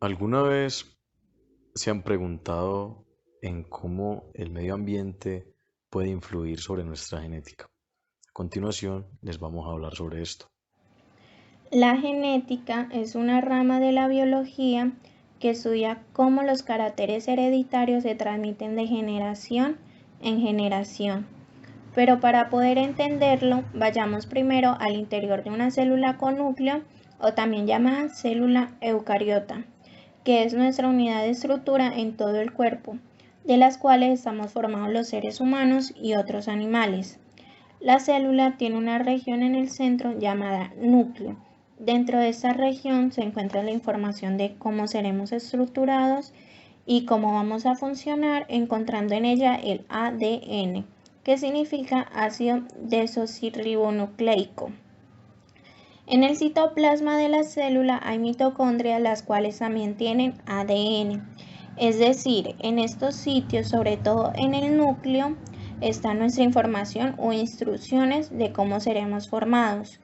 ¿Alguna vez se han preguntado en cómo el medio ambiente puede influir sobre nuestra genética? A continuación, les vamos a hablar sobre esto. La genética es una rama de la biología que estudia cómo los caracteres hereditarios se transmiten de generación en generación. Pero para poder entenderlo, vayamos primero al interior de una célula con núcleo, o también llamada célula eucariota, que es nuestra unidad de estructura en todo el cuerpo, de las cuales estamos formados los seres humanos y otros animales. La célula tiene una región en el centro llamada núcleo. Dentro de esta región se encuentra la información de cómo seremos estructurados y cómo vamos a funcionar, encontrando en ella el ADN, que significa ácido desoxirribonucleico. En el citoplasma de la célula hay mitocondrias, las cuales también tienen ADN. Es decir, en estos sitios, sobre todo en el núcleo, está nuestra información o instrucciones de cómo seremos formados,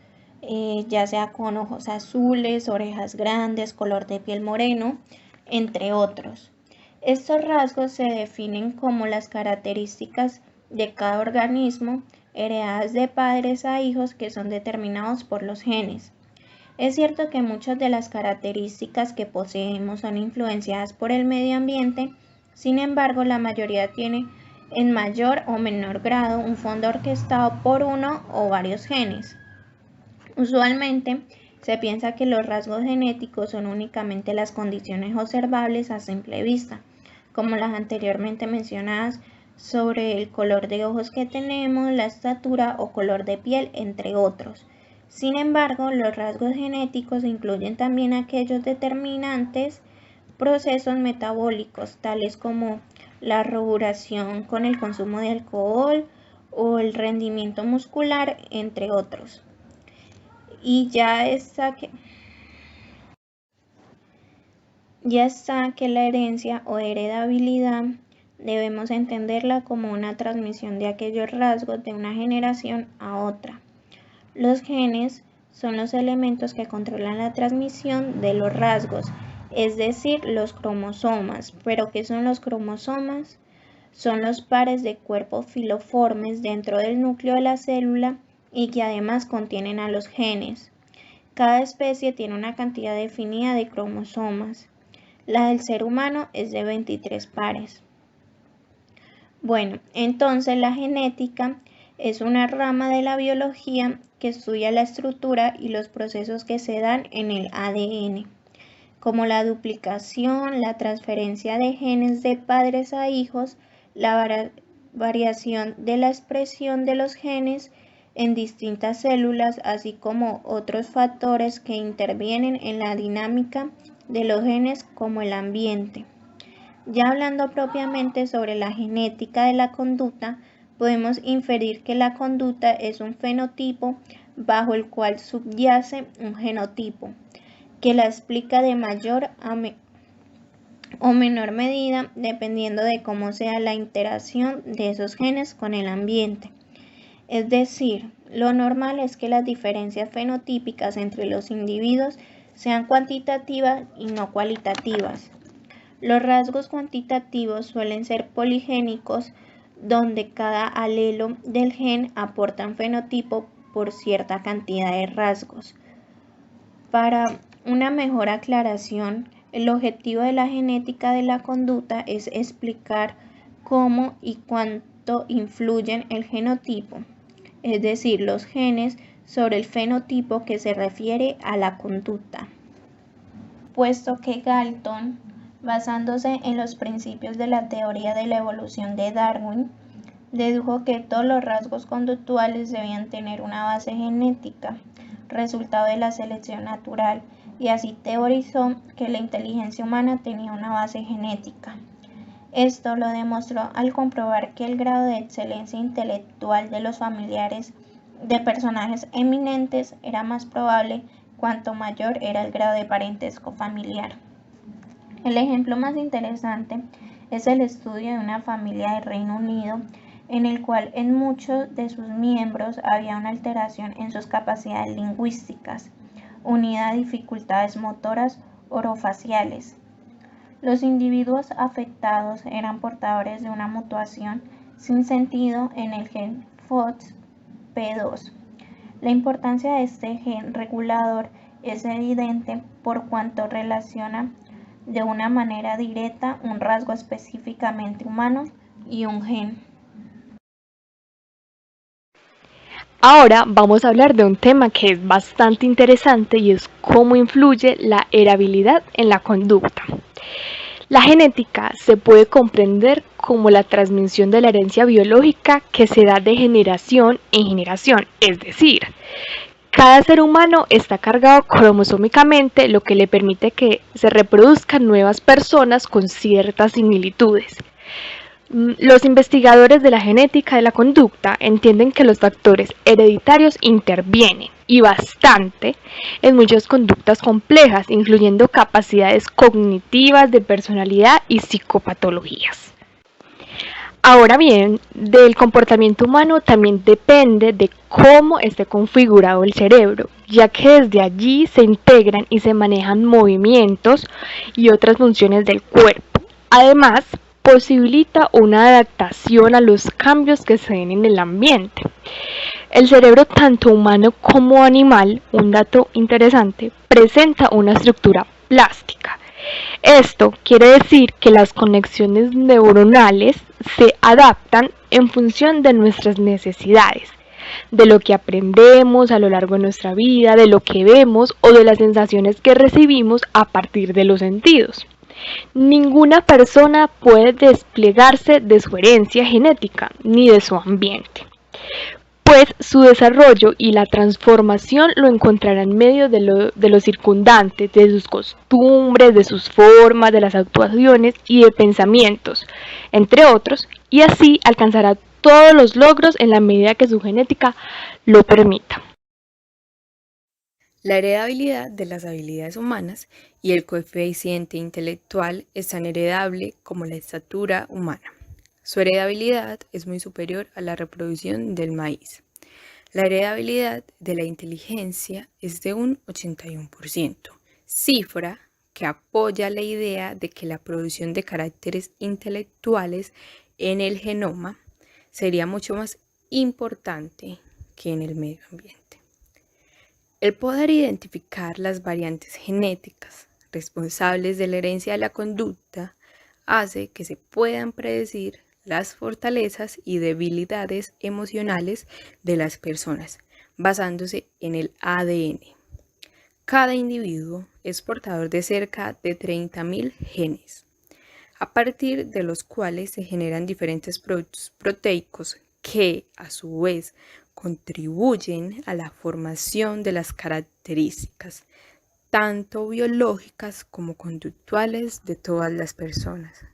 ya sea con ojos azules, orejas grandes, color de piel moreno, entre otros. Estos rasgos se definen como las características de cada organismo heredadas de padres a hijos que son determinados por los genes. Es cierto que muchas de las características que poseemos son influenciadas por el medio ambiente, sin embargo, la mayoría tiene en mayor o menor grado un fondo orquestado por uno o varios genes. Usualmente, se piensa que los rasgos genéticos son únicamente las condiciones observables a simple vista, como las anteriormente mencionadas sobre el color de ojos que tenemos, la estatura o color de piel, entre otros. Sin embargo, los rasgos genéticos incluyen también aquellos determinantes procesos metabólicos, tales como la regulación con el consumo de alcohol o el rendimiento muscular, entre otros. Y ya está que la herencia o heredabilidad debemos entenderla como una transmisión de aquellos rasgos de una generación a otra. Los genes son los elementos que controlan la transmisión de los rasgos, es decir, los cromosomas. ¿Pero qué son los cromosomas? Son los pares de cuerpos filiformes dentro del núcleo de la célula y que además contienen a los genes. Cada especie tiene una cantidad definida de cromosomas. La del ser humano es de 23 pares. Bueno, entonces la genética es una rama de la biología que estudia la estructura y los procesos que se dan en el ADN, como la duplicación, la transferencia de genes de padres a hijos, la variación de la expresión de los genes en distintas células, así como otros factores que intervienen en la dinámica de los genes como el ambiente. Ya hablando propiamente sobre la genética de la conducta, podemos inferir que la conducta es un fenotipo bajo el cual subyace un genotipo, que la explica de mayor o menor medida dependiendo de cómo sea la interacción de esos genes con el ambiente. Es decir, lo normal es que las diferencias fenotípicas entre los individuos sean cuantitativas y no cualitativas. Los rasgos cuantitativos suelen ser poligénicos, donde cada alelo del gen aporta un fenotipo por cierta cantidad de rasgos. Para una mejor aclaración, el objetivo de la genética de la conducta es explicar cómo y cuánto influyen el genotipo, es decir, los genes, sobre el fenotipo que se refiere a la conducta. Puesto que Galton, basándose en los principios de la teoría de la evolución de Darwin, dedujo que todos los rasgos conductuales debían tener una base genética, resultado de la selección natural, y así teorizó que la inteligencia humana tenía una base genética. Esto lo demostró al comprobar que el grado de excelencia intelectual de los familiares de personajes eminentes era más probable cuanto mayor era el grado de parentesco familiar. El ejemplo más interesante es el estudio de una familia de Reino Unido en el cual en muchos de sus miembros había una alteración en sus capacidades lingüísticas, unida a dificultades motoras orofaciales. Los individuos afectados eran portadores de una mutación sin sentido en el gen FOXP2. La importancia de este gen regulador es evidente por cuanto relaciona de una manera directa un rasgo específicamente humano y un gen. Ahora vamos a hablar de un tema que es bastante interesante y es cómo influye la heredabilidad en la conducta. La genética se puede comprender como la transmisión de la herencia biológica que se da de generación en generación, es decir, cada ser humano está cargado cromosómicamente, lo que le permite que se reproduzcan nuevas personas con ciertas similitudes. Los investigadores de la genética de la conducta entienden que los factores hereditarios intervienen, y bastante, en muchas conductas complejas, incluyendo capacidades cognitivas, de personalidad y psicopatologías. Ahora bien, del comportamiento humano también depende de cómo esté configurado el cerebro, ya que desde allí se integran y se manejan movimientos y otras funciones del cuerpo. Además, posibilita una adaptación a los cambios que se den en el ambiente. El cerebro tanto humano como animal, un dato interesante, presenta una estructura plástica. Esto quiere decir que las conexiones neuronales se adaptan en función de nuestras necesidades, de lo que aprendemos a lo largo de nuestra vida, de lo que vemos o de las sensaciones que recibimos a partir de los sentidos. Ninguna persona puede desplegarse de su herencia genética ni de su ambiente, pues su desarrollo y la transformación lo encontrará en medio de lo circundante, de sus costumbres, de sus formas, de las actuaciones y de pensamientos, entre otros, y así alcanzará todos los logros en la medida que su genética lo permita. La heredabilidad de las habilidades humanas y el coeficiente intelectual es tan heredable como la estatura humana. Su heredabilidad es muy superior a la reproducción del maíz. La heredabilidad de la inteligencia es de un 81%, cifra que apoya la idea de que la producción de caracteres intelectuales en el genoma sería mucho más importante que en el medio ambiente. El poder identificar las variantes genéticas responsables de la herencia de la conducta hace que se puedan predecir las fortalezas y debilidades emocionales de las personas, basándose en el ADN. Cada individuo es portador de cerca de 30.000 genes, a partir de los cuales se generan diferentes productos proteicos que, a su vez, contribuyen a la formación de las características, tanto biológicas como conductuales de todas las personas.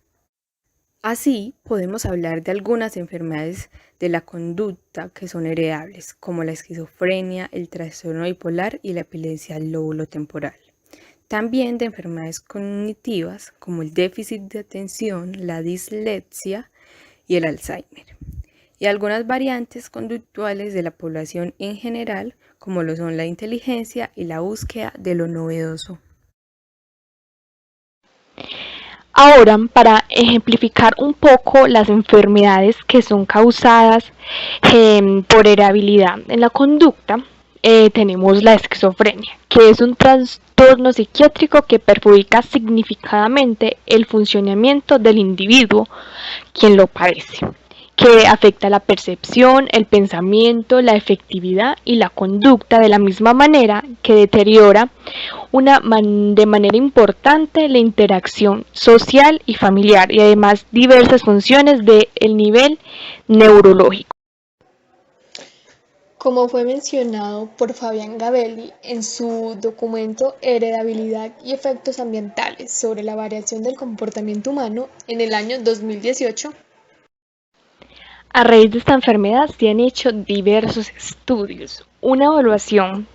Así, podemos hablar de algunas enfermedades de la conducta que son heredables, como la esquizofrenia, el trastorno bipolar y la epilepsia del lóbulo temporal. También de enfermedades cognitivas, como el déficit de atención, la dislexia y el Alzheimer. Y algunas variantes conductuales de la población en general, como lo son la inteligencia y la búsqueda de lo novedoso. Ahora, para ejemplificar un poco las enfermedades que son causadas por heredabilidad en la conducta, tenemos la esquizofrenia, que es un trastorno psiquiátrico que perjudica significativamente el funcionamiento del individuo quien lo padece, que afecta la percepción, el pensamiento, la efectividad y la conducta, de la misma manera que deteriora de manera importante la interacción social y familiar, y además diversas funciones del nivel neurológico. Como fue mencionado por Fabián Gabelli en su documento Heredabilidad y efectos ambientales sobre la variación del comportamiento humano en el año 2018, a raíz de esta enfermedad se han hecho diversos estudios. Una evaluación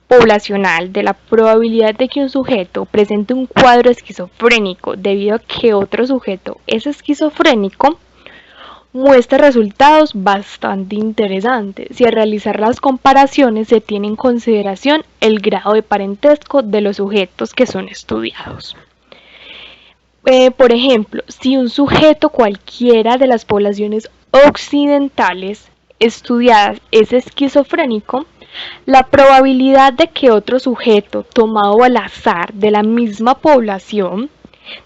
poblacional de la probabilidad de que un sujeto presente un cuadro esquizofrénico debido a que otro sujeto es esquizofrénico muestra resultados bastante interesantes, y al realizar las comparaciones se tiene en consideración el grado de parentesco de los sujetos que son estudiados. Por ejemplo, si un sujeto cualquiera de las poblaciones occidentales estudiadas es esquizofrénico, la probabilidad de que otro sujeto tomado al azar de la misma población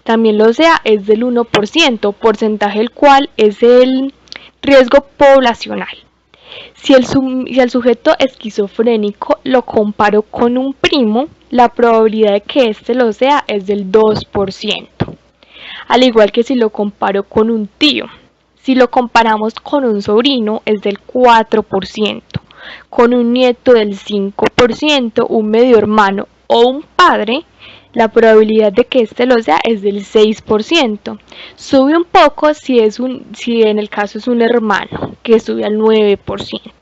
también lo sea es del 1%, porcentaje el cual es el riesgo poblacional. Si el sujeto esquizofrénico lo comparo con un primo, la probabilidad de que éste lo sea es del 2%. Al igual que si lo comparo con un tío. Si lo comparamos con un sobrino es del 4%, con un nieto del 5%, un medio hermano o un padre, la probabilidad de que éste lo sea es del 6%. Sube un poco si en el caso es un hermano, que sube al 9%.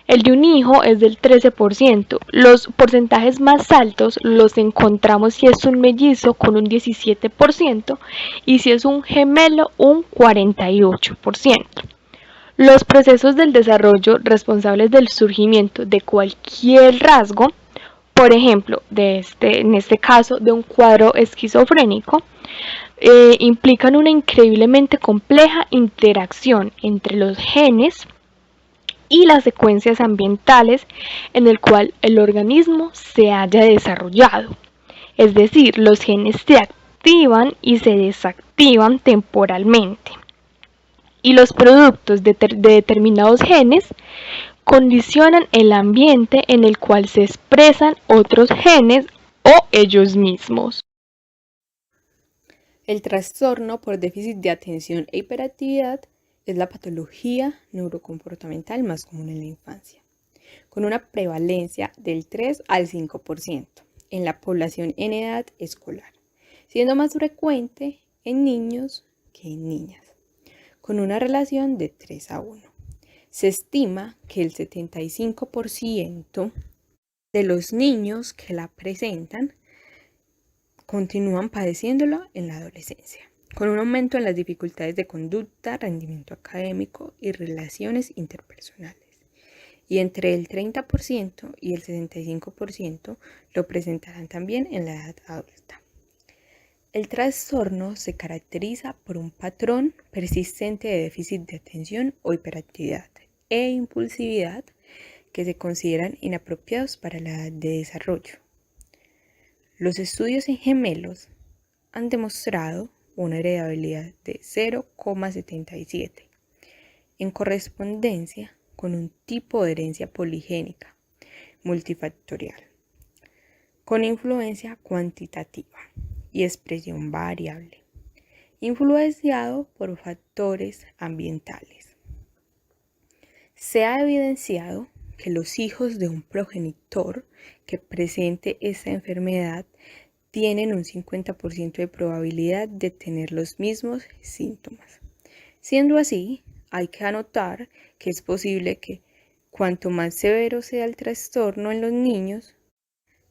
El de un hijo es del 13%. Los porcentajes más altos los encontramos si es un mellizo con un 17% y si es un gemelo un 48%. Los procesos del desarrollo responsables del surgimiento de cualquier rasgo, por ejemplo, en este caso de un cuadro esquizofrénico, implican una increíblemente compleja interacción entre los genes y las secuencias ambientales en el cual el organismo se haya desarrollado. Es decir, los genes se activan y se desactivan temporalmente. Y los productos de determinados genes condicionan el ambiente en el cual se expresan otros genes o ellos mismos. El trastorno por déficit de atención e hiperactividad es la patología neurocomportamental más común en la infancia, con una prevalencia del 3 al 5% en la población en edad escolar, siendo más frecuente en niños que en niñas, con una relación de 3 a 1. Se estima que el 75% de los niños que la presentan continúan padeciéndolo en la adolescencia, con un aumento en las dificultades de conducta, rendimiento académico y relaciones interpersonales. Y entre el 30% y el 65% lo presentarán también en la edad adulta. El trastorno se caracteriza por un patrón persistente de déficit de atención o hiperactividad e impulsividad que se consideran inapropiados para la edad de desarrollo. Los estudios en gemelos han demostrado una heredabilidad de 0,77 en correspondencia con un tipo de herencia poligénica multifactorial, con influencia cuantitativa y expresión variable, influenciado por factores ambientales. Se ha evidenciado que los hijos de un progenitor que presente esta enfermedad tienen un 50% de probabilidad de tener los mismos síntomas. Siendo así, hay que anotar que es posible que cuanto más severo sea el trastorno en los niños,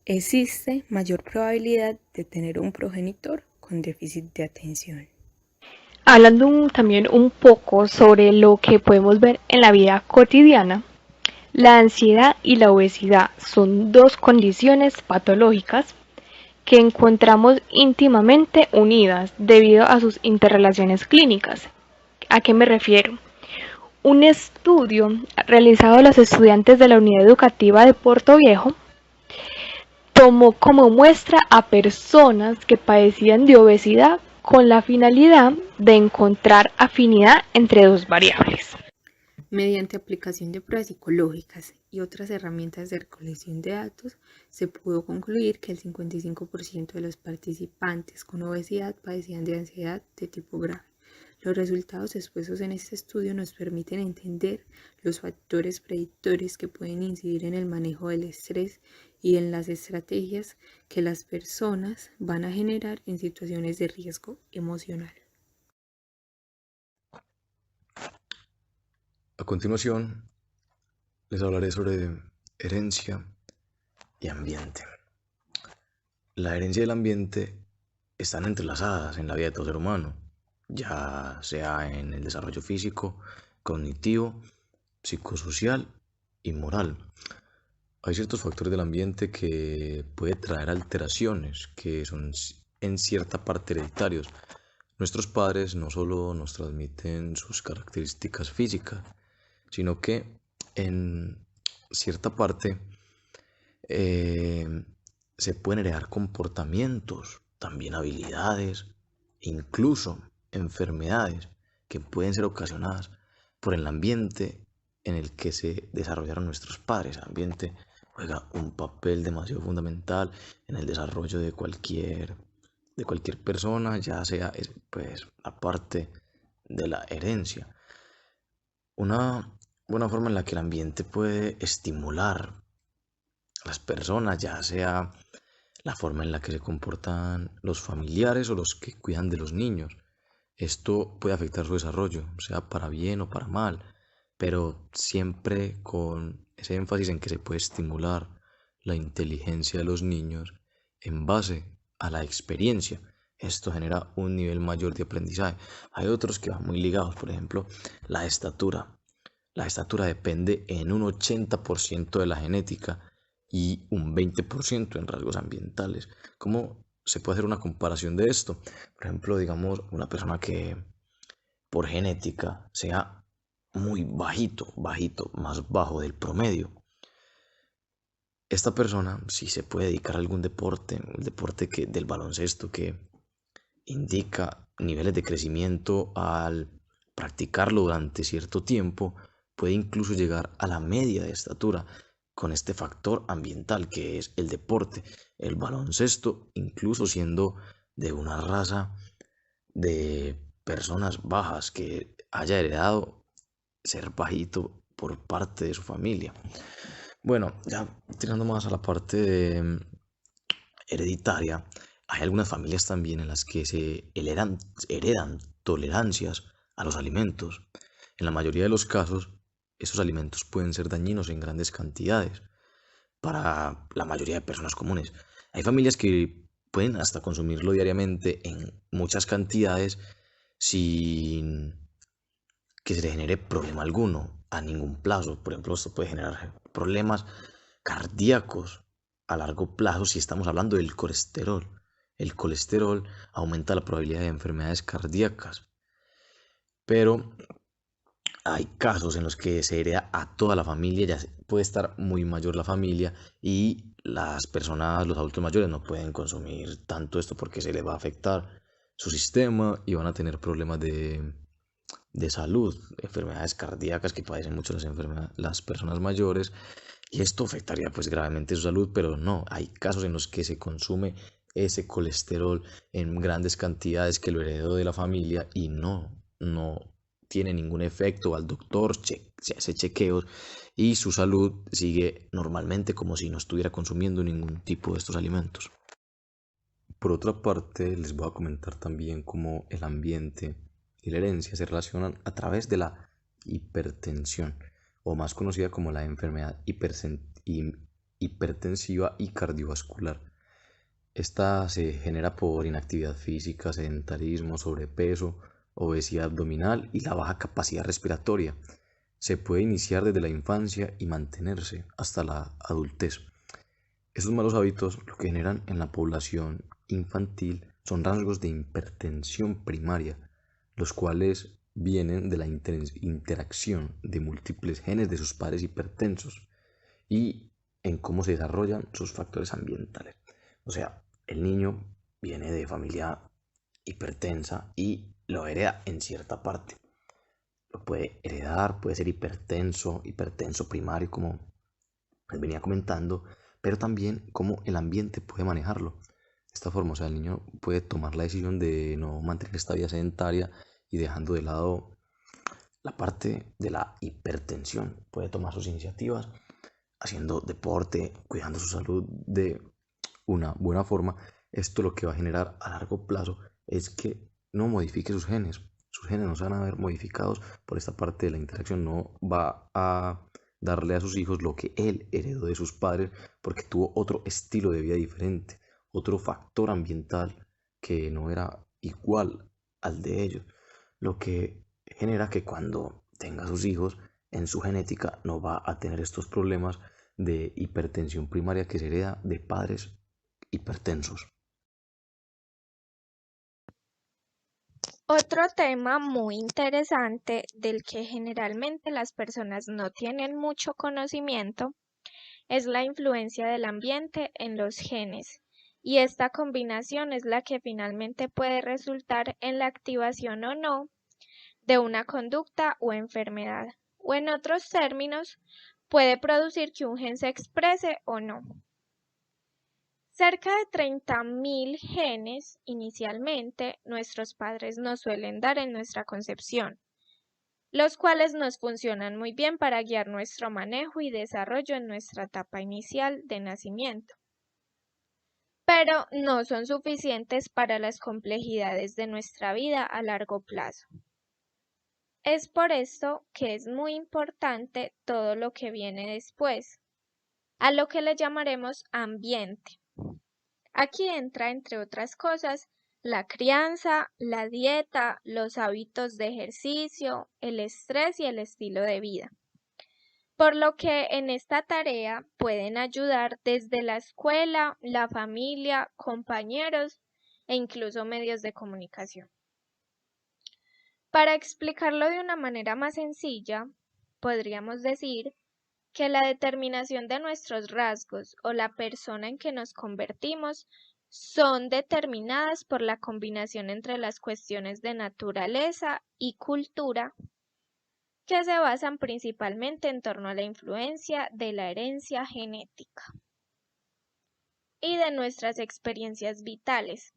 existe mayor probabilidad de tener un progenitor con déficit de atención. Hablando también un poco sobre lo que podemos ver en la vida cotidiana, la ansiedad y la obesidad son dos condiciones patológicas que encontramos íntimamente unidas debido a sus interrelaciones clínicas. ¿A qué me refiero? Un estudio realizado a los estudiantes de la Unidad Educativa de Puerto Viejo tomó como muestra a personas que padecían de obesidad con la finalidad de encontrar afinidad entre dos variables. Mediante aplicación de pruebas psicológicas y otras herramientas de recolección de datos, se pudo concluir que el 55% de los participantes con obesidad padecían de ansiedad de tipo grave. Los resultados expuestos en este estudio nos permiten entender los factores predictores que pueden incidir en el manejo del estrés y en las estrategias que las personas van a generar en situaciones de riesgo emocional. A continuación, les hablaré sobre herencia y ambiente. La herencia y el ambiente están entrelazadas en la vida de todo ser humano, ya sea en el desarrollo físico, cognitivo, psicosocial y moral. Hay ciertos factores del ambiente que pueden traer alteraciones que son en cierta parte hereditarios. Nuestros padres no solo nos transmiten sus características físicas, sino que en cierta parte eh, se pueden heredar comportamientos, también habilidades, incluso enfermedades que pueden ser ocasionadas por el ambiente en el que se desarrollaron nuestros padres. El ambiente juega un papel demasiado fundamental en el desarrollo de cualquier persona, ya sea pues aparte de la herencia. Una buena forma en la que el ambiente puede estimular a las personas, ya sea la forma en la que se comportan los familiares o los que cuidan de los niños. Esto puede afectar su desarrollo, sea para bien o para mal, pero siempre con ese énfasis en que se puede estimular la inteligencia de los niños en base a la experiencia. Esto genera un nivel mayor de aprendizaje. Hay otros que van muy ligados, por ejemplo, la estatura. La estatura depende en un 80% de la genética y un 20% en rasgos ambientales. ¿Cómo se puede hacer una comparación de esto? Por ejemplo, digamos, una persona que por genética sea muy bajito, más bajo del promedio. Esta persona, si se puede dedicar a algún deporte, el deporte del baloncesto, que indica niveles de crecimiento al practicarlo durante cierto tiempo, puede incluso llegar a la media de estatura con este factor ambiental que es el deporte. El baloncesto, incluso siendo de una raza de personas bajas que haya heredado ser bajito por parte de su familia. Bueno, ya tirando más a la parte hereditaria, hay algunas familias también en las que se heredan tolerancias a los alimentos. En la mayoría de los casos, estos alimentos pueden ser dañinos en grandes cantidades para la mayoría de personas comunes. Hay familias que pueden hasta consumirlo diariamente en muchas cantidades sin que se le genere problema alguno a ningún plazo. Por ejemplo, esto puede generar problemas cardíacos a largo plazo si estamos hablando del colesterol. El colesterol aumenta la probabilidad de enfermedades cardíacas, pero hay casos en los que se hereda a toda la familia, ya puede estar muy mayor la familia y las personas, los adultos mayores no pueden consumir tanto esto porque se les va a afectar su sistema y van a tener problemas de salud, enfermedades cardíacas que padecen mucho las personas mayores, y esto afectaría pues gravemente su salud, pero no, hay casos en los que se consume ese colesterol en grandes cantidades que lo heredó de la familia y no tiene ningún efecto. Al doctor se hace chequeos y su salud sigue normalmente como si no estuviera consumiendo ningún tipo de estos alimentos. Por otra parte, les voy a comentar también cómo el ambiente y la herencia se relacionan a través de la hipertensión, o más conocida como la enfermedad hipertensiva y cardiovascular. Esta se genera por inactividad física, sedentarismo, sobrepeso, obesidad abdominal y la baja capacidad respiratoria. Se puede iniciar desde la infancia y mantenerse hasta la adultez. Estos malos hábitos lo que generan en la población infantil son rasgos de hipertensión primaria, los cuales vienen de la interacción de múltiples genes de sus padres hipertensos y en cómo se desarrollan sus factores ambientales. O sea, el niño viene de familia hipertensa y lo hereda en cierta parte. Lo puede heredar, puede ser hipertenso primario, como les venía comentando, pero también cómo el ambiente puede manejarlo. De esta forma, o sea, el niño puede tomar la decisión de no mantener esta vida sedentaria y dejando de lado la parte de la hipertensión. Puede tomar sus iniciativas haciendo deporte, cuidando su salud de una buena forma. Esto lo que va a generar a largo plazo es que no modifique sus genes. Sus genes no se van a ver modificados por esta parte de la interacción. No va a darle a sus hijos lo que él heredó de sus padres porque tuvo otro estilo de vida diferente, otro factor ambiental que no era igual al de ellos, lo que genera que cuando tenga sus hijos en su genética no va a tener estos problemas de hipertensión primaria que se hereda de padres hipertensos. Otro tema muy interesante del que generalmente las personas no tienen mucho conocimiento es la influencia del ambiente en los genes, y esta combinación es la que finalmente puede resultar en la activación o no de una conducta o enfermedad, o en otros términos, puede producir que un gen se exprese o no. Cerca de 30.000 genes inicialmente nuestros padres nos suelen dar en nuestra concepción, los cuales nos funcionan muy bien para guiar nuestro manejo y desarrollo en nuestra etapa inicial de nacimiento, pero no son suficientes para las complejidades de nuestra vida a largo plazo. Es por esto que es muy importante todo lo que viene después, a lo que le llamaremos ambiente. Aquí entra, entre otras cosas, la crianza, la dieta, los hábitos de ejercicio, el estrés y el estilo de vida. Por lo que en esta tarea pueden ayudar desde la escuela, la familia, compañeros e incluso medios de comunicación. Para explicarlo de una manera más sencilla, podríamos decir que la determinación de nuestros rasgos o la persona en que nos convertimos son determinadas por la combinación entre las cuestiones de naturaleza y cultura que se basan principalmente en torno a la influencia de la herencia genética y de nuestras experiencias vitales,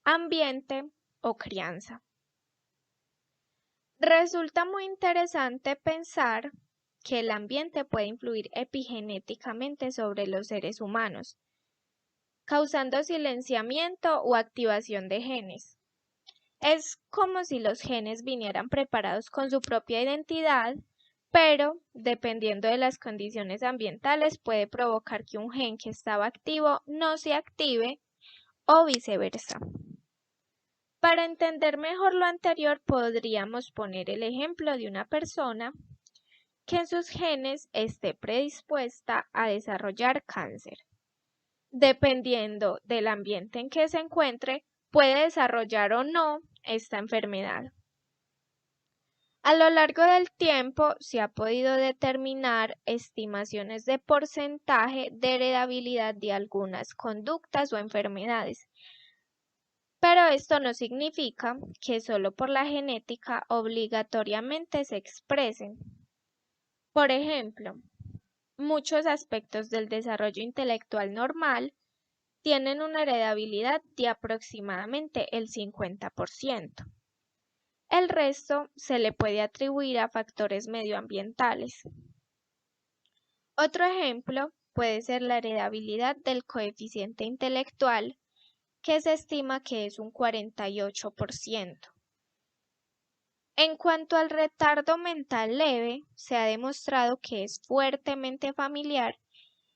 ambiente o crianza. Resulta muy interesante pensar que el ambiente puede influir epigenéticamente sobre los seres humanos, causando silenciamiento o activación de genes. Es como si los genes vinieran preparados con su propia identidad, pero dependiendo de las condiciones ambientales puede provocar que un gen que estaba activo no se active o viceversa. Para entender mejor lo anterior, podríamos poner el ejemplo de una persona que en sus genes esté predispuesta a desarrollar cáncer. Dependiendo del ambiente en que se encuentre, puede desarrollar o no esta enfermedad. A lo largo del tiempo se ha podido determinar estimaciones de porcentaje de heredabilidad de algunas conductas o enfermedades, pero esto no significa que solo por la genética obligatoriamente se expresen. Por ejemplo, muchos aspectos del desarrollo intelectual normal tienen una heredabilidad de aproximadamente el 50%. El resto se le puede atribuir a factores medioambientales. Otro ejemplo puede ser la heredabilidad del coeficiente intelectual, que se estima que es un 48%. En cuanto al retardo mental leve, se ha demostrado que es fuertemente familiar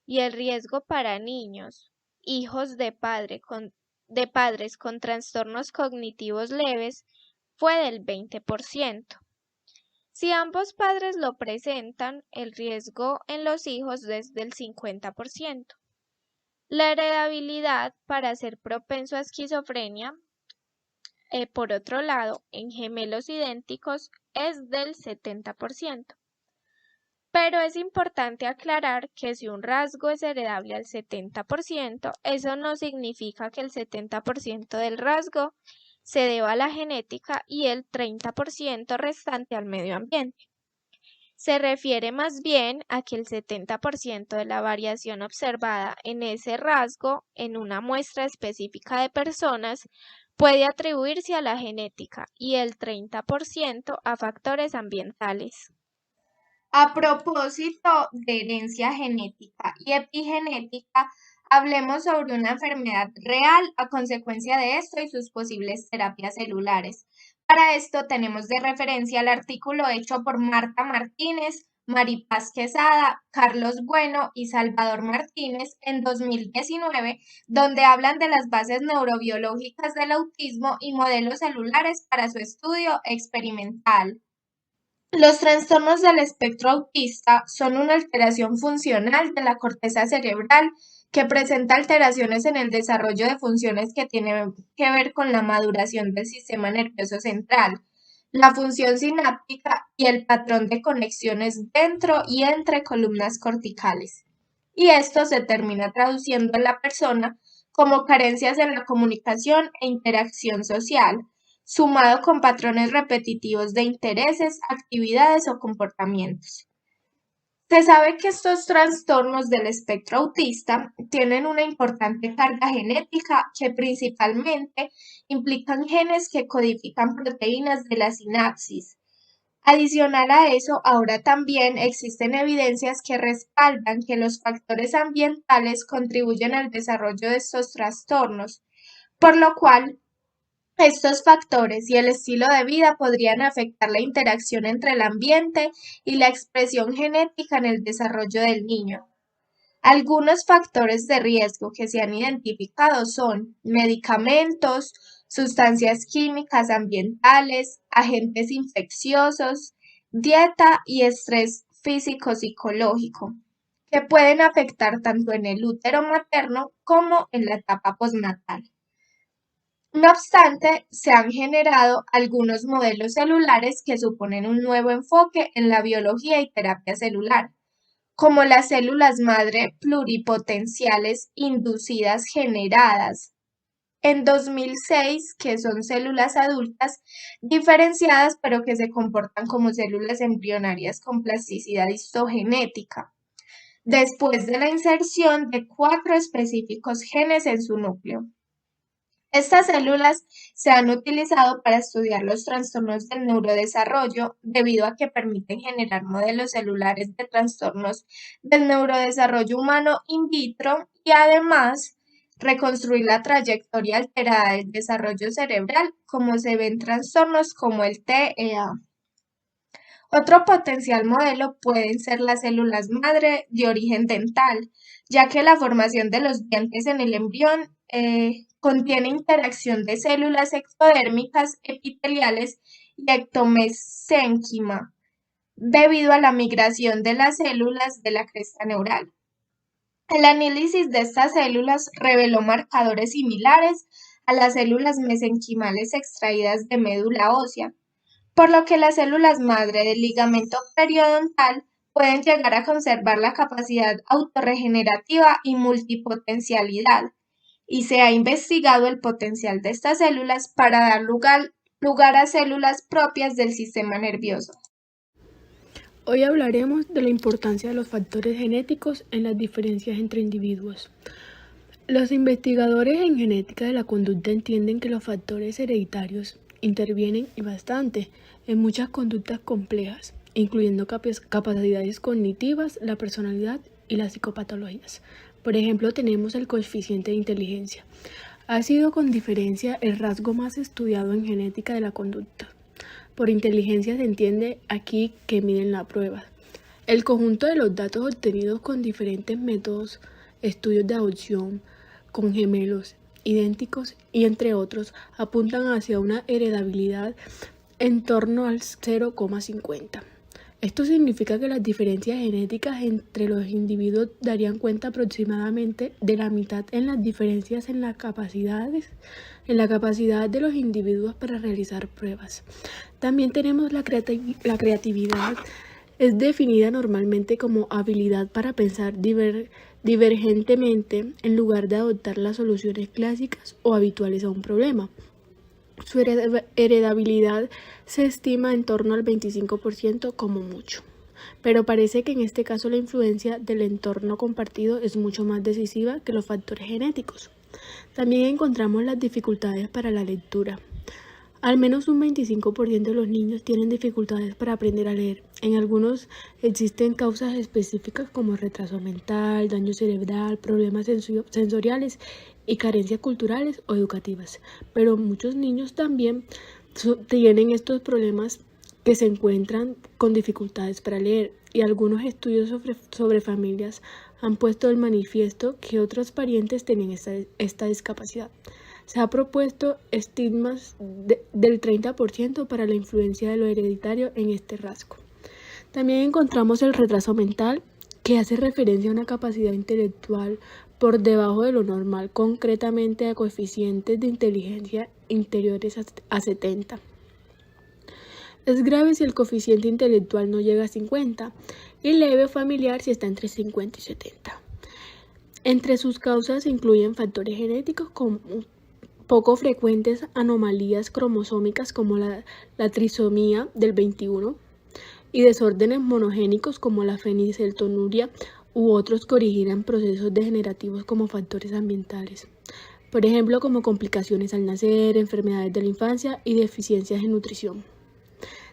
y el riesgo para niños, hijos de padres con trastornos cognitivos leves fue del 20%. Si ambos padres lo presentan, el riesgo en los hijos es del 50%. La heredabilidad para ser propenso a esquizofrenia, por otro lado, en gemelos idénticos es del 70%. Pero es importante aclarar que si un rasgo es heredable al 70%, eso no significa que el 70% del rasgo se deba a la genética y el 30% restante al medio ambiente. Se refiere más bien a que el 70% de la variación observada en ese rasgo en una muestra específica de personas puede atribuirse a la genética y el 30% a factores ambientales. A propósito de herencia genética y epigenética, hablemos sobre una enfermedad real a consecuencia de esto y sus posibles terapias celulares. Para esto tenemos de referencia el artículo hecho por Marta Martínez, Maripaz Quesada, Carlos Bueno y Salvador Martínez en 2019, donde hablan de las bases neurobiológicas del autismo y modelos celulares para su estudio experimental. Los trastornos del espectro autista son una alteración funcional de la corteza cerebral que presenta alteraciones en el desarrollo de funciones que tienen que ver con la maduración del sistema nervioso central, la función sináptica y el patrón de conexiones dentro y entre columnas corticales. Y esto se termina traduciendo en la persona como carencias en la comunicación e interacción social, sumado con patrones repetitivos de intereses, actividades o comportamientos. Se sabe que estos trastornos del espectro autista tienen una importante carga genética que principalmente implican genes que codifican proteínas de la sinapsis. Adicional a eso, ahora también existen evidencias que respaldan que los factores ambientales contribuyen al desarrollo de estos trastornos, por lo cual estos factores y el estilo de vida podrían afectar la interacción entre el ambiente y la expresión genética en el desarrollo del niño. Algunos factores de riesgo que se han identificado son medicamentos, sustancias químicas ambientales, agentes infecciosos, dieta y estrés físico-psicológico, que pueden afectar tanto en el útero materno como en la etapa postnatal. No obstante, se han generado algunos modelos celulares que suponen un nuevo enfoque en la biología y terapia celular, como las células madre pluripotenciales inducidas generadas en 2006, que son células adultas diferenciadas pero que se comportan como células embrionarias con plasticidad histogenética, después de la inserción de 4 específicos genes en su núcleo. Estas células se han utilizado para estudiar los trastornos del neurodesarrollo debido a que permiten generar modelos celulares de trastornos del neurodesarrollo humano in vitro y además reconstruir la trayectoria alterada del desarrollo cerebral como se ve en trastornos como el TEA. Otro potencial modelo pueden ser las células madre de origen dental, ya que la formación de los dientes en el embrión contiene interacción de células ectodérmicas epiteliales y ectomesénquima, debido a la migración de las células de la cresta neural. El análisis de estas células reveló marcadores similares a las células mesenquimales extraídas de médula ósea, por lo que las células madre del ligamento periodontal pueden llegar a conservar la capacidad autorregenerativa y multipotencialidad, y se ha investigado el potencial de estas células para dar lugar a células propias del sistema nervioso. Hoy hablaremos de la importancia de los factores genéticos en las diferencias entre individuos. Los investigadores en genética de la conducta entienden que los factores hereditarios intervienen y bastante en muchas conductas complejas, incluyendo capacidades cognitivas, la personalidad y las psicopatologías. Por ejemplo, tenemos el coeficiente de inteligencia. Ha sido con diferencia el rasgo más estudiado en genética de la conducta. Por inteligencia se entiende aquí que miden la prueba. El conjunto de los datos obtenidos con diferentes métodos, estudios de adopción, con gemelos idénticos y entre otros, apuntan hacia una heredabilidad en torno al 0,50. Esto significa que las diferencias genéticas entre los individuos darían cuenta aproximadamente de la mitad en las diferencias en la capacidad de los individuos para realizar pruebas. También tenemos la creatividad. Es definida normalmente como habilidad para pensar divergentemente en lugar de adoptar las soluciones clásicas o habituales a un problema. Su heredabilidad se estima en torno al 25% como mucho, pero parece que en este caso la influencia del entorno compartido es mucho más decisiva que los factores genéticos. También encontramos las dificultades para la lectura. Al menos un 25% de los niños tienen dificultades para aprender a leer. En algunos existen causas específicas como retraso mental, daño cerebral, problemas sensoriales y carencias culturales o educativas. Pero muchos niños también tienen estos problemas que se encuentran con dificultades para leer, y algunos estudios sobre familias han puesto el manifiesto que otros parientes tienen esta discapacidad. Se ha propuesto estigmas del 30% para la influencia de lo hereditario en este rasgo. También encontramos el retraso mental, que hace referencia a una capacidad intelectual por debajo de lo normal, concretamente a coeficientes de inteligencia inferiores a 70. Es grave si el coeficiente intelectual no llega a 50 y leve o familiar si está entre 50 y 70. Entre sus causas se incluyen factores genéticos como poco frecuentes anomalías cromosómicas como la trisomía del 21 y desórdenes monogénicos como la fenilcetonúria u otros que originan procesos degenerativos como factores ambientales, por ejemplo como complicaciones al nacer, enfermedades de la infancia y deficiencias en nutrición.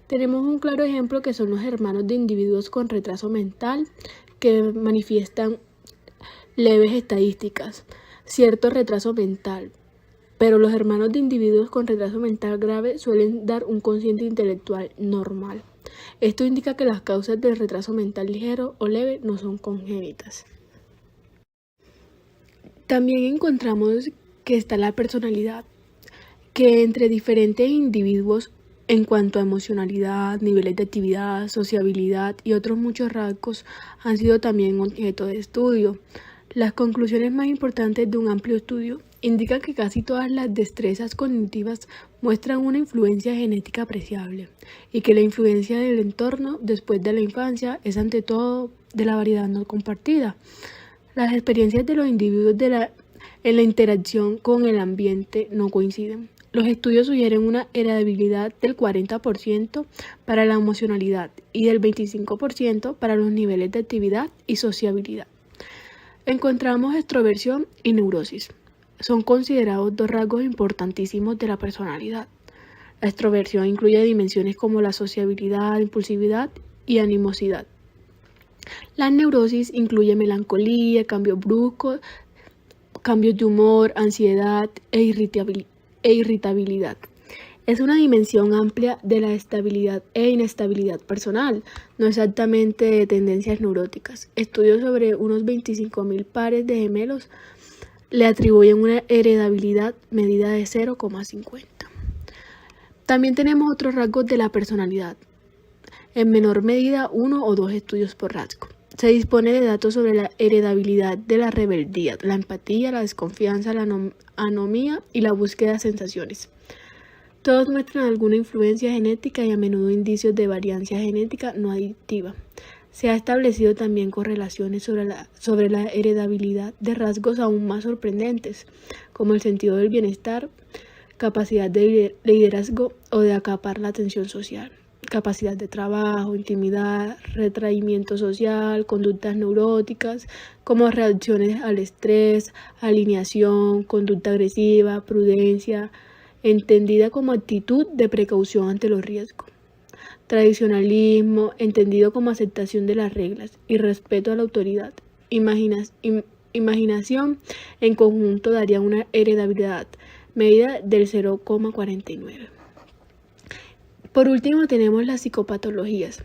Tenemos un claro ejemplo que son los hermanos de individuos con retraso mental que manifiestan leves estadísticas, cierto retraso mental, pero los hermanos de individuos con retraso mental grave suelen dar un cociente intelectual normal. Esto indica que las causas del retraso mental ligero o leve no son congénitas. También encontramos que está la personalidad, que entre diferentes individuos en cuanto a emocionalidad, niveles de actividad, sociabilidad y otros muchos rasgos han sido también objeto de estudio. Las conclusiones más importantes de un amplio estudio indican que casi todas las destrezas cognitivas muestran una influencia genética apreciable y que la influencia del entorno después de la infancia es ante todo de la variedad no compartida. Las experiencias de los individuos en la interacción con el ambiente no coinciden. Los estudios sugieren una heredabilidad del 40% para la emocionalidad y del 25% para los niveles de actividad y sociabilidad. Encontramos extroversión y neurosis. Son considerados dos rasgos importantísimos de la personalidad. La extroversión incluye dimensiones como la sociabilidad, impulsividad y animosidad. La neurosis incluye melancolía, cambios bruscos, cambios de humor, ansiedad e irritabilidad. Es una dimensión amplia de la estabilidad e inestabilidad personal, no exactamente de tendencias neuróticas. Estudios sobre unos 25.000 pares de gemelos le atribuyen una heredabilidad medida de 0,50. También tenemos otros rasgos de la personalidad, en menor medida 1 o 2 estudios por rasgo. Se dispone de datos sobre la heredabilidad de la rebeldía, la empatía, la desconfianza, la anomía y la búsqueda de sensaciones. Todos muestran alguna influencia genética y a menudo indicios de variancia genética no aditiva. Se ha establecido también correlaciones sobre la heredabilidad de rasgos aún más sorprendentes, como el sentido del bienestar, capacidad de liderazgo o de acaparar la atención social, capacidad de trabajo, intimidad, retraimiento social, conductas neuróticas, como reacciones al estrés, alineación, conducta agresiva, prudencia, entendida como actitud de precaución ante los riesgos. Tradicionalismo, entendido como aceptación de las reglas y respeto a la autoridad. Imaginación, en conjunto daría una heredabilidad medida del 0,49. Por último tenemos las psicopatologías.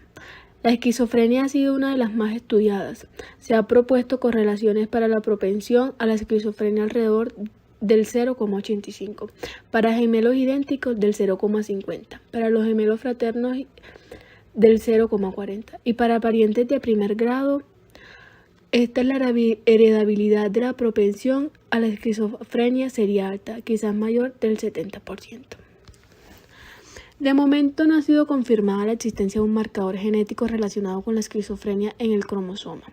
La esquizofrenia ha sido una de las más estudiadas. Se ha propuesto correlaciones para la propensión a la esquizofrenia alrededor del 0,85, para gemelos idénticos del 0,50, para los gemelos fraternos del 0,40 y para parientes de primer grado. Esta es la heredabilidad de la propensión a la esquizofrenia sería alta, quizás mayor del 70%. De momento no ha sido confirmada la existencia de un marcador genético relacionado con la esquizofrenia en el cromosoma.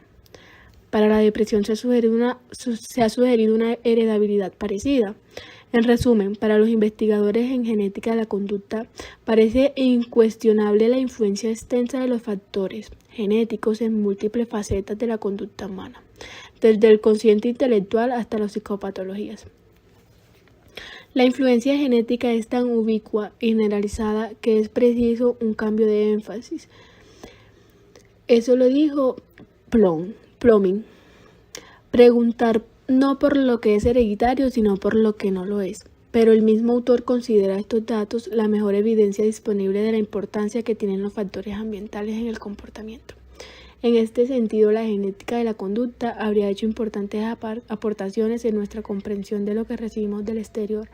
Para la depresión se ha sugerido una heredabilidad parecida. En resumen, para los investigadores en genética de la conducta, parece incuestionable la influencia extensa de los factores genéticos en múltiples facetas de la conducta humana, desde el cociente intelectual hasta las psicopatologías. La influencia genética es tan ubicua y generalizada que es preciso un cambio de énfasis. Eso lo dijo Pluming. Preguntar no por lo que es hereditario, sino por lo que no lo es. Pero el mismo autor considera estos datos la mejor evidencia disponible de la importancia que tienen los factores ambientales en el comportamiento. En este sentido, la genética de la conducta habría hecho importantes aportaciones en nuestra comprensión de lo que recibimos del exterior,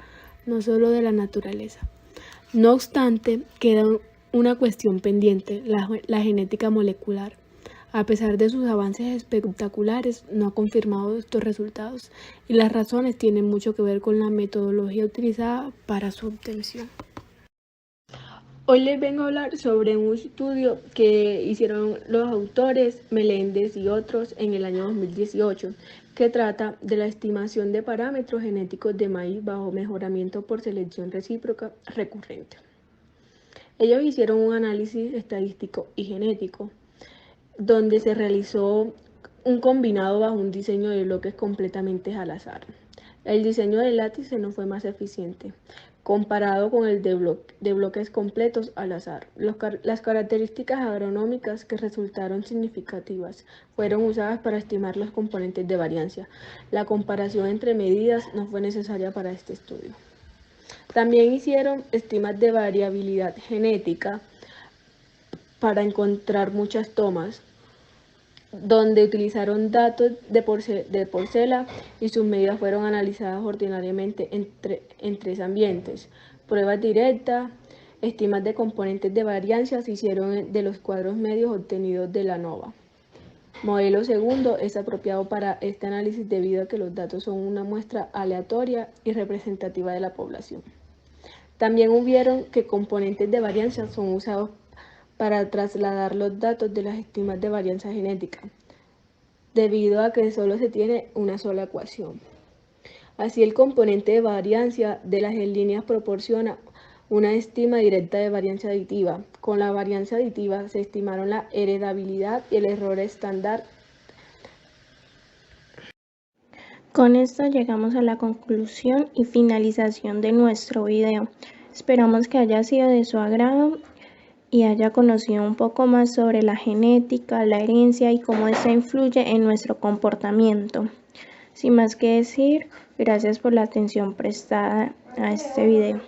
no solo de la naturaleza. No obstante, queda una cuestión pendiente, la genética molecular. A pesar de sus avances espectaculares, no ha confirmado estos resultados y las razones tienen mucho que ver con la metodología utilizada para su obtención. Hoy les vengo a hablar sobre un estudio que hicieron los autores Meléndez y otros en el año 2018, que trata de la estimación de parámetros genéticos de maíz bajo mejoramiento por selección recíproca recurrente. Ellos hicieron un análisis estadístico y genético, donde se realizó un combinado bajo un diseño de bloques completamente al azar. El diseño del látice no fue más eficiente, comparado con el de bloques completos al azar. Las características agronómicas que resultaron significativas fueron usadas para estimar los componentes de varianza. La comparación entre medidas no fue necesaria para este estudio. También hicieron estimas de variabilidad genética para encontrar muchas tomas, donde utilizaron datos de Porcela y sus medidas fueron analizadas ordinariamente en 3 ambientes. Pruebas directas, estimas de componentes de varianza se hicieron de los cuadros medios obtenidos de la ANOVA. Modelo segundo es apropiado para este análisis debido a que los datos son una muestra aleatoria y representativa de la población. También hubieron que componentes de varianza son usados para trasladar los datos de las estimas de varianza genética, debido a que solo se tiene una sola ecuación. Así, el componente de varianza de las líneas proporciona una estima directa de varianza aditiva. Con la varianza aditiva se estimaron la heredabilidad y el error estándar. Con esto llegamos a la conclusión y finalización de nuestro video. Esperamos que haya sido de su agrado y haya conocido un poco más sobre la genética, la herencia y cómo esta influye en nuestro comportamiento. Sin más que decir, gracias por la atención prestada a este video.